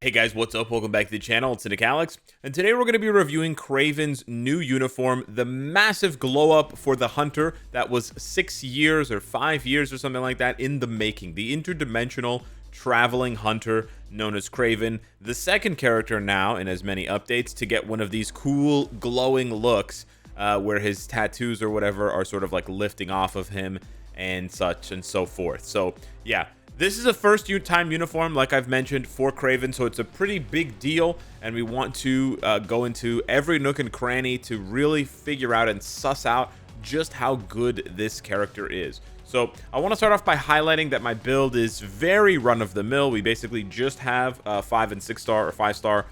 Hey guys, what's up? Welcome back to the channel. It's Cynicalex, and today we're going to be reviewing Kraven's new uniform, the massive glow up for the Hunter that was 6 years or 5 years or something like that in the making. The interdimensional traveling Hunter known as Kraven, the second character now in as many updates to get one of these cool glowing looks where his tattoos or whatever are sort of like lifting off of him and such and so forth. So yeah, this is a first time uniform, like I've mentioned, for Kraven, so it's a pretty big deal, and we want to go into every nook and cranny to really figure out and suss out just how good this character is. So I want to start off by highlighting that my build is very run-of-the-mill. We basically just have 5 and 6 star or 5-star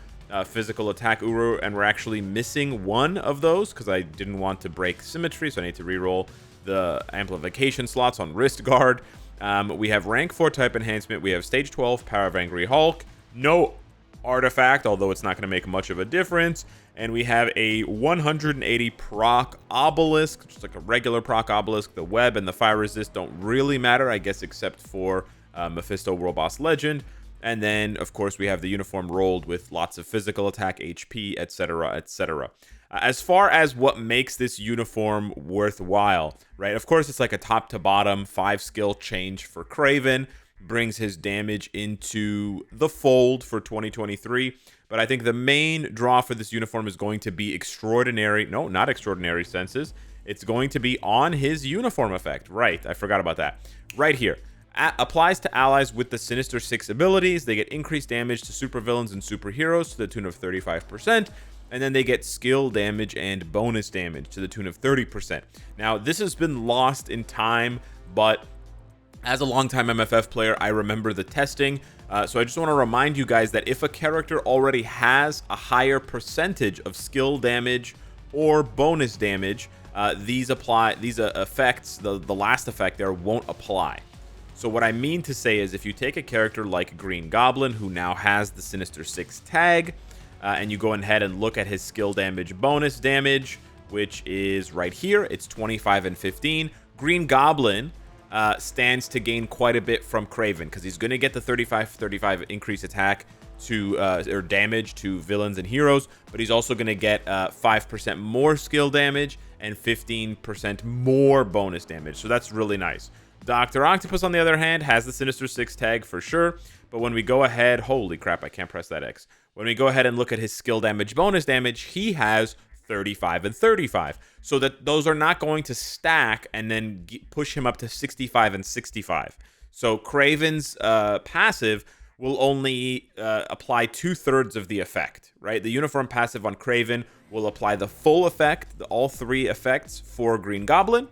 physical attack Uru, and we're actually missing one of those because I didn't want to break symmetry, so I need to reroll the amplification slots on wrist guard. We have rank 4 type enhancement. We have stage 12 power of Angry Hulk. No artifact, although it's not going to make much of a difference. And we have a 180 proc obelisk, just like a regular proc obelisk. The web and the fire resist don't really matter, I guess, except for Mephisto World Boss Legend. And then, of course, we have the uniform rolled with lots of physical attack, HP, etc., etc. As far as what makes this uniform worthwhile, right? Of course, it's like a top to bottom 5 skill change for Kraven, brings his damage into the fold for 2023. But I think the main draw for this uniform is going to be extraordinary. No, not extraordinary senses. It's going to be on his uniform effect. Right, I forgot about that. Right here. Applies to allies with the Sinister 6 abilities. They get increased damage to supervillains and superheroes to the tune of 35%. And then they get skill damage and bonus damage to the tune of 30%. Now, this has been lost in time, but as a longtime MFF player, I remember the testing. So I just want to remind you guys that if a character already has a higher percentage of skill damage or bonus damage, these effects, the last effect there, won't apply. So what I mean to say is if you take a character like Green Goblin, who now has the Sinister 6 tag, and you go ahead and look at his skill damage bonus damage, which is right here. It's 25 and 15. Green Goblin stands to gain quite a bit from Kraven because he's going to get the 35 increased attack to or damage to villains and heroes, but he's also going to get 5% more skill damage and 15% more bonus damage. So that's really nice. Dr. Octopus, on the other hand, has the Sinister 6 tag for sure, but when we go ahead, holy crap, I can't press that X. When we go ahead and look at his skill damage bonus damage, he has 35 and 35. So that those are not going to stack and then push him up to 65 and 65. So Kraven's passive will only apply 2/3 of the effect, right? The uniform passive on Kraven will apply the full effect, all 3 effects for Green Goblin.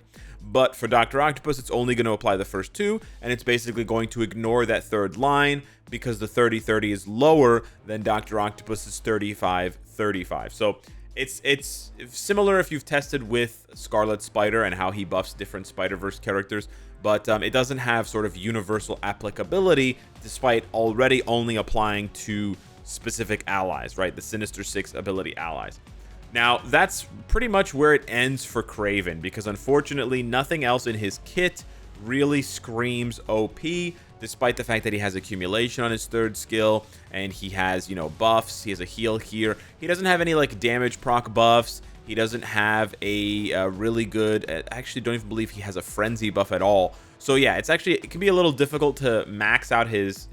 But for Dr. Octopus, it's only going to apply the first 2, and it's basically going to ignore that 3rd line because the 30-30 is lower than Dr. Octopus's 35-35. So it's similar if you've tested with Scarlet Spider and how he buffs different Spider-Verse characters, but it doesn't have sort of universal applicability despite already only applying to specific allies, right? The Sinister 6 ability allies. Now, that's pretty much where it ends for Kraven, because unfortunately, nothing else in his kit really screams OP, despite the fact that he has accumulation on his 3rd skill, and he has, you know, buffs. He has a heal here. He doesn't have any, like, damage proc buffs. He doesn't have a really good... I actually don't even believe he has a frenzy buff at all. So, yeah, it can be a little difficult to max out his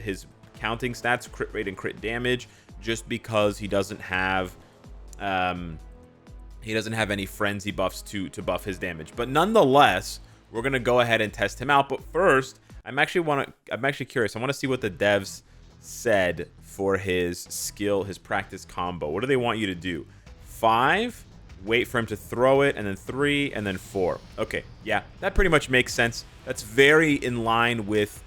counting stats, crit rate and crit damage, just because he doesn't have... he doesn't have any frenzy buffs to buff his damage. But nonetheless, we're going to go ahead and test him out. But first, I'm actually curious. I want to see what the devs said for his skill, his practice combo. What do they want you to do? 5, wait for him to throw it, and then 3, and then 4. Okay, yeah, that pretty much makes sense. That's very in line with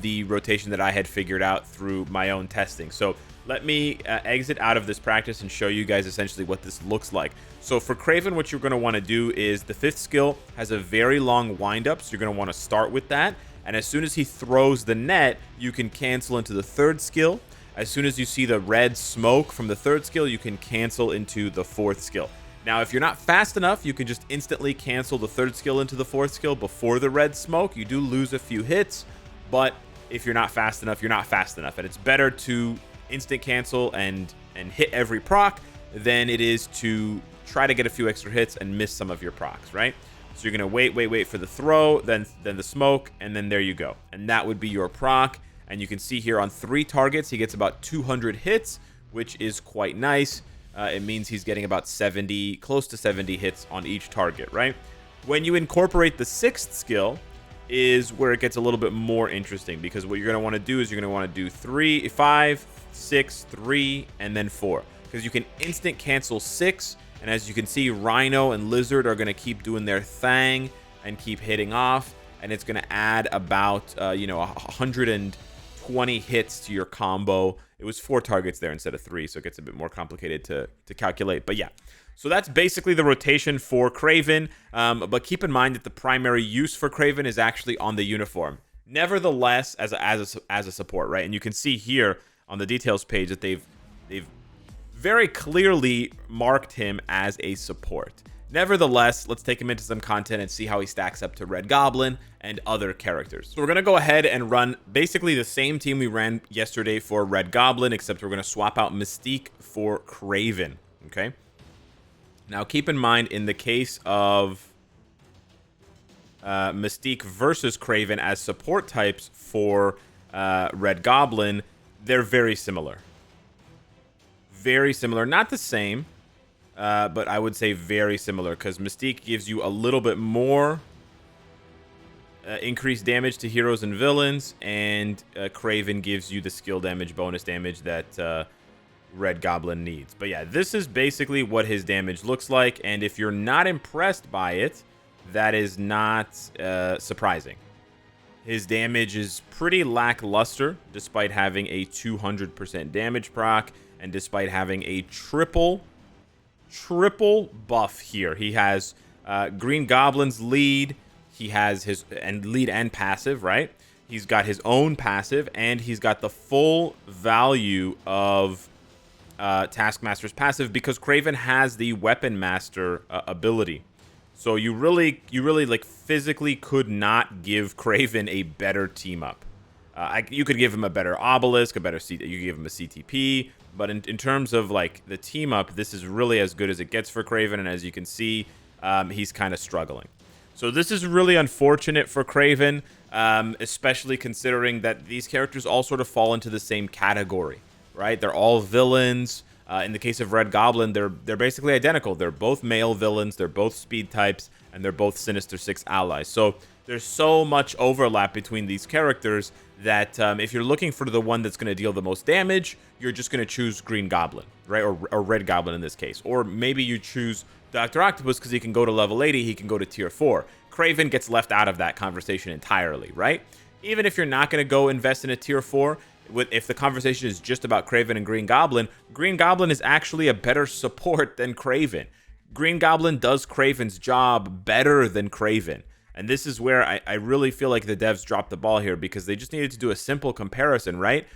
the rotation that I had figured out through my own testing. So let me exit out of this practice and show you guys essentially what this looks like. So for Kraven, what you're going to want to do is the 5th skill has a very long windup, so you're going to want to start with that. And as soon as he throws the net, you can cancel into the 3rd skill. As soon as you see the red smoke from the 3rd skill, you can cancel into the 4th skill. Now, if you're not fast enough, you can just instantly cancel the 3rd skill into the 4th skill before the red smoke. You do lose a few hits, but if you're not fast enough, you're not fast enough. And it's better to instant cancel and hit every proc than it is to try to get a few extra hits and miss some of your procs, right? So you're gonna wait for the throw, then the smoke, and then there you go. And that would be your proc. And you can see here on 3 targets, he gets about 200 hits, which is quite nice. It means he's getting about 70, close to 70 hits on each target, right? When you incorporate the 6th skill is where it gets a little bit more interesting, because what you're going to want to do is you're going to want to do 3, 5, 6, 3, and then 4. Because you can instant cancel 6, and as you can see, Rhino and Lizard are going to keep doing their thing and keep hitting off, and it's going to add about, 120 hits to your combo. It was 4 targets there instead of 3, so it gets a bit more complicated to calculate. But yeah, so that's basically the rotation for Kraven. But keep in mind that the primary use for Kraven is actually on the uniform. Nevertheless, as a support, right? And you can see here on the details page that they've very clearly marked him as a support. Nevertheless, let's take him into some content and see how he stacks up to Red Goblin and other characters. So we're going to go ahead and run basically the same team we ran yesterday for Red Goblin, except we're going to swap out Mystique for Kraven, okay? Now, keep in mind, in the case of Mystique versus Kraven as support types for Red Goblin, they're very similar. Very similar. Not the same. But I would say very similar, because Mystique gives you a little bit more increased damage to heroes and villains, and Kraven gives you the skill damage, bonus damage that Red Goblin needs. But yeah, this is basically what his damage looks like, and if you're not impressed by it, that is not surprising. His damage is pretty lackluster, despite having a 200% damage proc, and despite having a triple buff here. He has Green Goblin's lead. He has his lead and passive, right? He's got his own passive, and he's got the full value of Taskmaster's passive, because Kraven has the Weapon Master ability. So you really like physically could not give Kraven a better team up. You could give him a better Obelisk, you could give him a CTP. But in terms of like the team up, this is really as good as it gets for Kraven. And as you can see, he's kind of struggling. So this is really unfortunate for Kraven, especially considering that these characters all sort of fall into the same category, right? They're all villains. In the case of Red Goblin, they're basically identical. They're both male villains. They're both speed types, and they're both Sinister Six allies. So there's so much overlap between these characters that if you're looking for the one that's going to deal the most damage, you're just going to choose Green Goblin, right? Or Red Goblin in this case. Or maybe you choose Dr. Octopus because he can go to level 80, he can go to tier 4. Kraven gets left out of that conversation entirely, right? Even if you're not going to go invest in a tier 4, if the conversation is just about Kraven and Green Goblin is actually a better support than Kraven. Green Goblin does Kraven's job better than Kraven. And this is where I really feel like the devs dropped the ball here, because they just needed to do a simple comparison, right?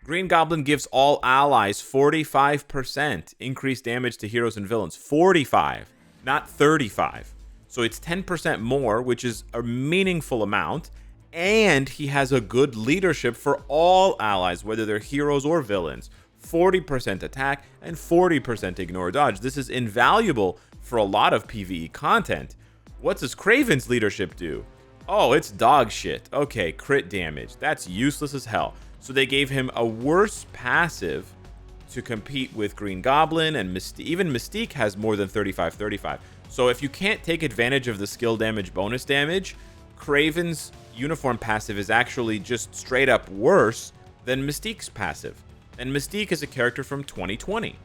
Green Goblin gives all allies 45% increased damage to heroes and villains. 45, not 35. So it's 10% more, which is a meaningful amount. And he has a good leadership for all allies, whether they're heroes or villains. 40% attack and 40% ignore dodge. This is invaluable for a lot of PvE content. What does Kraven's leadership do? Oh, it's dog shit. Okay, crit damage. That's useless as hell. So they gave him a worse passive to compete with Green Goblin, and even Mystique has more than 35. So if you can't take advantage of the skill damage, bonus damage, Kraven's uniform passive is actually just straight up worse than Mystique's passive. And Mystique is a character from 2020.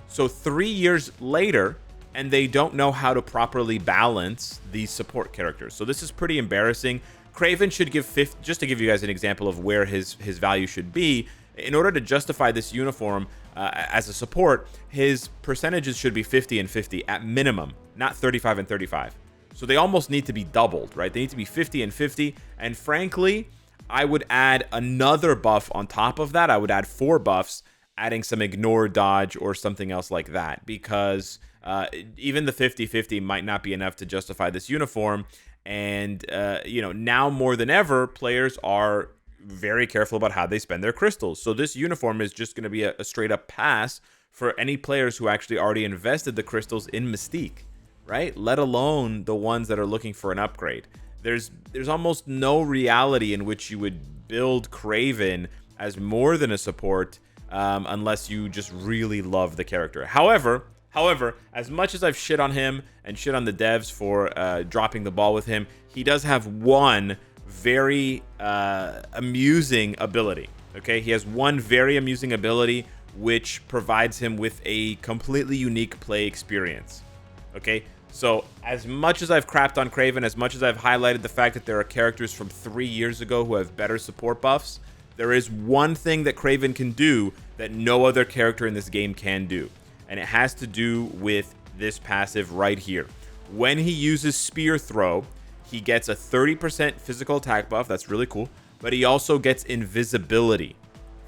So 3 years later, and they don't know how to properly balance these support characters. So this is pretty embarrassing. Kraven should give just to give you guys an example of where his value should be. In order to justify this uniform as a support, his percentages should be 50 and 50 at minimum, not 35 and 35. So they almost need to be doubled, right? They need to be 50 and 50. And frankly, I would add another buff on top of that. I would add 4 buffs, adding some ignore dodge or something else like that, because even the 50-50 might not be enough to justify this uniform. And now more than ever, players are very careful about how they spend their crystals. So this uniform is just going to be a straight up pass for any players who actually already invested the crystals in Mystique, right? Let alone the ones that are looking for an upgrade. There's almost no reality in which you would build Kraven as more than a support unless you just really love the character. However, as much as I've shit on him and shit on the devs for dropping the ball with him, he does have one very amusing ability. Okay, he has one very amusing ability which provides him with a completely unique play experience. Okay, so as much as I've crapped on Kraven, as much as I've highlighted the fact that there are characters from 3 years ago who have better support buffs, there is one thing that Kraven can do that no other character in this game can do, and it has to do with this passive right here. When he uses Spear Throw, he gets a 30% physical attack buff. That's really cool. But he also gets Invisibility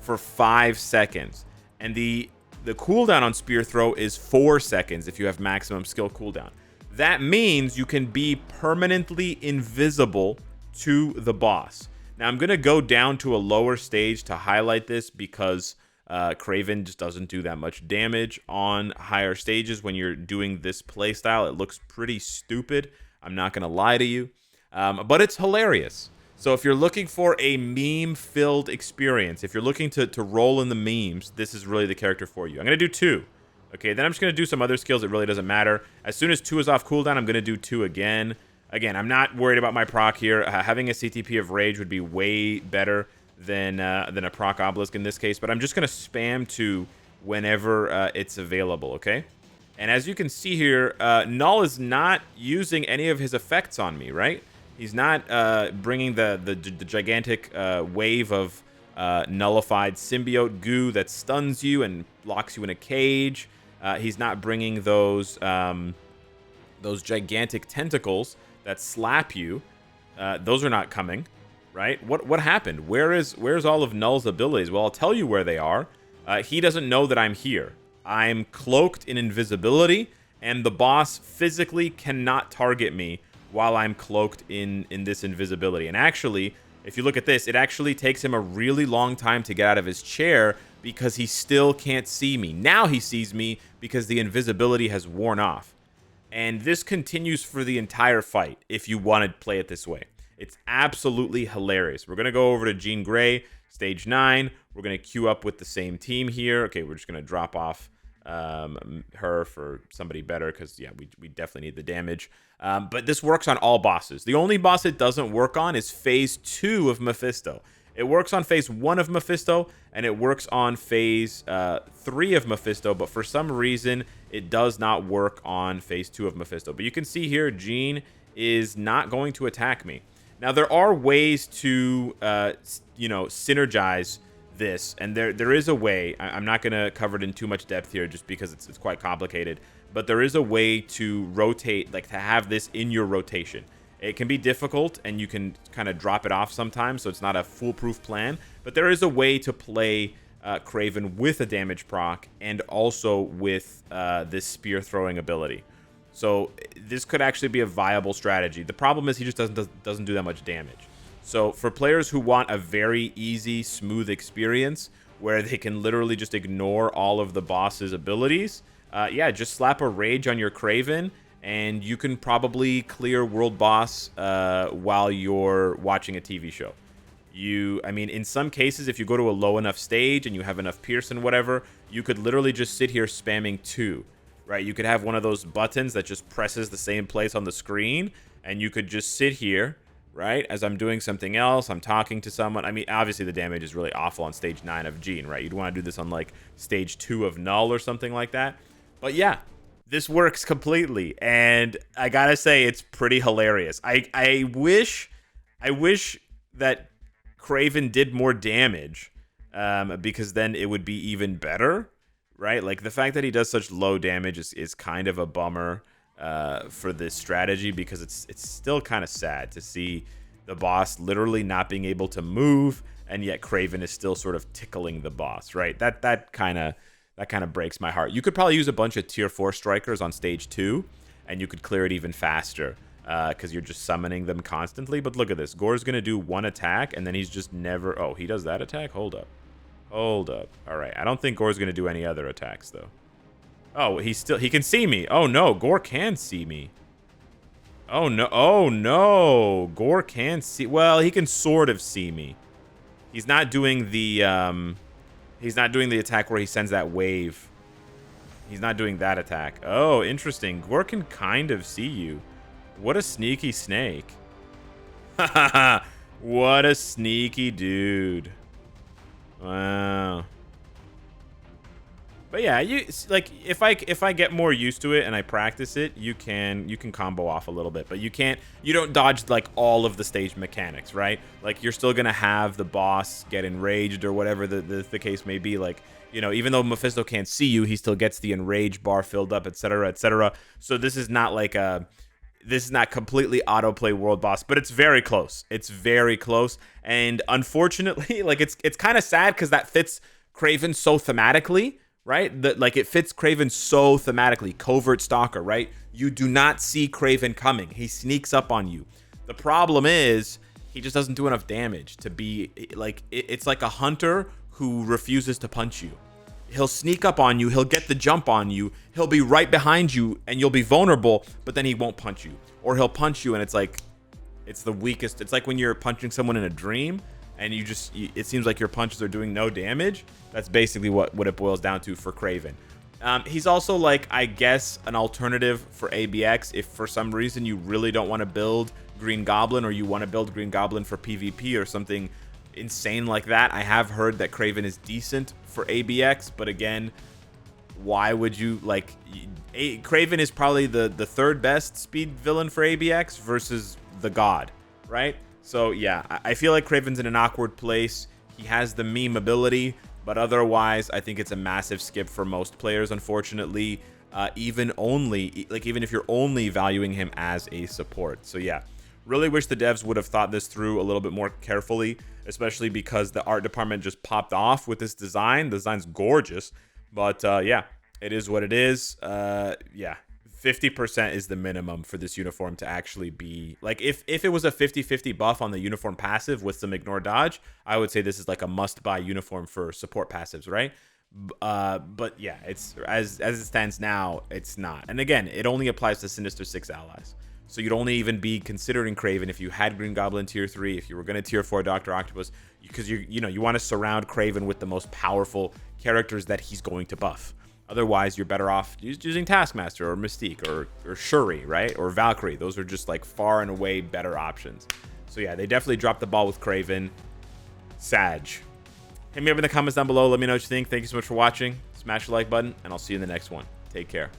for 5 seconds. And the cooldown on Spear Throw is 4 seconds if you have maximum skill cooldown. That means you can be permanently invisible to the boss. Now, I'm going to go down to a lower stage to highlight this because Kraven just doesn't do that much damage on higher stages. When you're doing this playstyle, it looks pretty stupid. I'm not going to lie to you, but it's hilarious. So if you're looking for a meme-filled experience, if you're looking to roll in the memes, this is really the character for you. I'm going to do 2. Okay, then I'm just going to do some other skills. It really doesn't matter. As soon as 2 is off cooldown, I'm going to do 2 again. Again, I'm not worried about my proc here. Having a CTP of Rage would be way better than a proc Obelisk in this case, but I'm just going to spam 2 whenever it's available, okay? And as you can see here, Null is not using any of his effects on me, right? He's not bringing the gigantic wave of nullified symbiote goo that stuns you and locks you in a cage. He's not bringing those gigantic tentacles that slap you. Those are not coming, right? What happened? Where's all of Null's abilities? Well, I'll tell you where they are. He doesn't know that I'm here. I'm cloaked in invisibility, and the boss physically cannot target me while I'm cloaked in this invisibility. And actually, if you look at this, it actually takes him a really long time to get out of his chair because he still can't see me. Now he sees me because the invisibility has worn off. And this continues for the entire fight if you want to play it this way. It's absolutely hilarious. We're going to go over to Jean Grey, stage 9. We're going to queue up with the same team here. Okay, we're just going to drop off her for somebody better because, yeah, we definitely need the damage. But this works on all bosses. The only boss it doesn't work on is phase 2 of Mephisto. It works on phase 1 of Mephisto, and it works on phase 3 of Mephisto, but for some reason, it does not work on phase 2 of Mephisto. But you can see here, Jean is not going to attack me. Now, there are ways to, synergize this, and there is a way. I'm not going to cover it in too much depth here just because it's quite complicated, but there is a way to rotate, like to have this in your rotation. It can be difficult, and you can kind of drop it off sometimes, so it's not a foolproof plan, but there is a way to play Kraven with a damage proc and also with this spear throwing ability. So this could actually be a viable strategy. The problem is he just doesn't do that much damage. So for players who want a very easy, smooth experience where they can literally just ignore all of the boss's abilities, yeah, just slap a rage on your Kraven, and you can probably clear world boss while you're watching a TV show. I mean, in some cases, if you go to a low enough stage and you have enough Pierce and whatever, you could literally just sit here spamming 2, right? You could have one of those buttons that just presses the same place on the screen, and you could just sit here, right? As I'm doing something else, I'm talking to someone. I mean, obviously the damage is really awful on stage 9 of Jean, right? You'd want to do this on like stage 2 of Null or something like that. But yeah, this works completely, and I gotta say, it's pretty hilarious. I wish that Kraven did more damage, because then it would be even better, right? Like, the fact that he does such low damage is kind of a bummer for this strategy, because it's still kind of sad to see the boss literally not being able to move, and yet Kraven is still sort of tickling the boss, right? That kind of breaks my heart. You could probably use a bunch of tier 4 strikers on stage 2, and you could clear it even faster because you're just summoning them constantly. But look at this. Gore's going to do one attack, and then he's just never... Oh, he does that attack? Hold up. Hold up. All right. I don't think Gore's going to do any other attacks, though. Oh, he can see me. Oh, no. Gore can see me. Oh, no. Oh, no. Gore can see... Well, he can sort of see me. He's not doing the... He's not doing the attack where he sends that wave. He's not doing that attack. Oh, interesting. Gore can kind of see you. What a sneaky snake. What a sneaky dude. Wow. But yeah, you like if I get more used to it and I practice it, you can combo off a little bit, but you don't dodge like all of the stage mechanics, right? Like you're still gonna have the boss get enraged or whatever the case may be. Like, you know, even though Mephisto can't see you, he still gets the enrage bar filled up, etc., etc. So this is not like this is not completely autoplay world boss, but it's very close. It's very close, and unfortunately, like it's kind of sad because that fits Kraven so thematically. Right? Like it fits Kraven so thematically. Covert stalker, right? You do not see Kraven coming. He sneaks up on you. The problem is he just doesn't do enough damage to be like, it's like a hunter who refuses to punch you. He'll sneak up on you. He'll get the jump on you. He'll be right behind you and you'll be vulnerable, but then he won't punch you. Or he'll punch you and it's like, it's the weakest. It's like when you're punching someone in a dream and it seems like your punches are doing no damage. That's basically what it boils down to for Kraven. He's also like, I guess, an alternative for ABX if for some reason you really don't want to build Green Goblin or you want to build Green Goblin for PvP or something insane like that. I have heard that Kraven is decent for ABX, but again, why would you like... Kraven is probably the third best speed villain for ABX versus the God, right? So yeah, I feel like Kraven's in an awkward place. He has the meme ability, but otherwise, I think it's a massive skip for most players, unfortunately. Even if you're only valuing him as a support. So yeah, really wish the devs would have thought this through a little bit more carefully, especially because the art department just popped off with this design. The design's gorgeous, but yeah, it is what it is. Yeah. 50% is the minimum for this uniform to actually be like, if it was a 50-50 buff on the uniform passive with some ignore dodge, I would say this is like a must buy uniform for support passives, right? But yeah, it's as it stands now, it's not. And again, it only applies to Sinister 6 allies. So you'd only even be considering Kraven if you had Green Goblin tier 3, if you were going to tier 4 Dr. Octopus, because you want to surround Kraven with the most powerful characters that he's going to buff. Otherwise, you're better off using Taskmaster or Mystique or Shuri, right? Or Valkyrie. Those are just like far and away better options. So yeah, they definitely dropped the ball with Kraven. Sag. Hit me up in the comments down below. Let me know what you think. Thank you so much for watching. Smash the like button, and I'll see you in the next one. Take care.